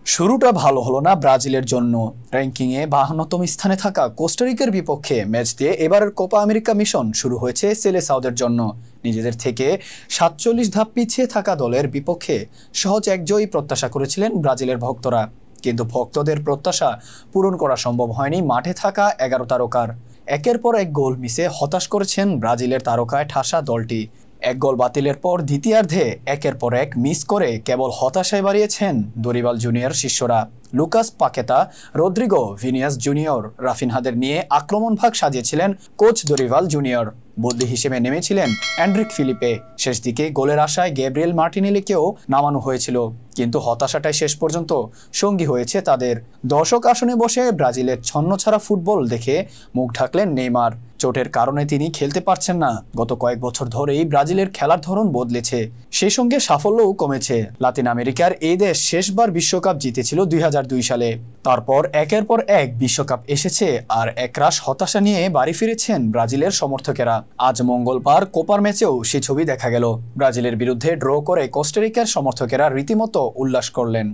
শুরুটা ভালো হলো না ব্রাজিলের জন্য। র্যাঙ্কিংয়ে 52তম স্থানে থাকা কোস্টারিকার বিপক্ষে ম্যাচ দিয়ে এবারের কোপা আমেরিকা মিশন শুরু হয়েছে সেলেসাওদের জন্য। নিজেদের থেকে 47 ধাপ পিছিয়ে থাকা দলের বিপক্ষে সহজ এক জয়ই প্রত্যাশা করেছিলেন ব্রাজিলের ভক্তরা, কিন্তু ভক্তদের প্রত্যাশা পূরণ করা সম্ভব হয়নি মাঠে থাকা 11 তারকার। একের পর এক গোল মিসে হতাশ করেছেন ব্রাজিলের তারকায় ঠাসা দলটি। এক গোল বাতিলের পর দ্বিতীয়ার্ধে একের পর এক মিস করে কেবল হতাশায় বাড়িয়েছেন দরিবাল জুনিয়র শিষ্যরা। Lucas Paqueta, Rodrigo, Vinicius junior, রাফিনহাদের নিয়ে আক্রমণ ভাগ সাজিয়েছিলেন কোচ দরিবাল জুনিয়র। বদলি হিসেবে নেমেছিলেন অ্যান্ড্রিক ফিলিপে। শেষ দিকে গোলের আশায় গ্যাব্রিয়েল মার্টিনেলিকেও নামানো হয়েছিল, কিন্তু হতাশাটাই শেষ পর্যন্ত সঙ্গী হয়েছে তাদের। দর্শক আসনে বসে ব্রাজিলের ছন্নছাড়া ফুটবল দেখে মুখ ঢাকলেন নেইমার। চোটের কারণে তিনি খেলতে পারছেন না। গত কয়েক বছর ধরেই ব্রাজিলের খেলার ধরন বদলেছে, সেই সঙ্গে সাফল্যও কমেছে। লাতিন আমেরিকার এই দেশ শেষবার বিশ্বকাপ জিতেছিল 2002 সালে। তারপর একের পর এক বিশ্বকাপ এসেছে, আর একরাশ হতাশা নিয়ে বাড়ি ফিরেছেন ব্রাজিলের সমর্থকেরা। আজ মঙ্গলবার কোপার ম্যাচেও সে ছবি দেখা গেল। ব্রাজিলের বিরুদ্ধে ড্র করে কোস্টারিকার সমর্থকেরা রীতিমতো উল্লাস করলেন।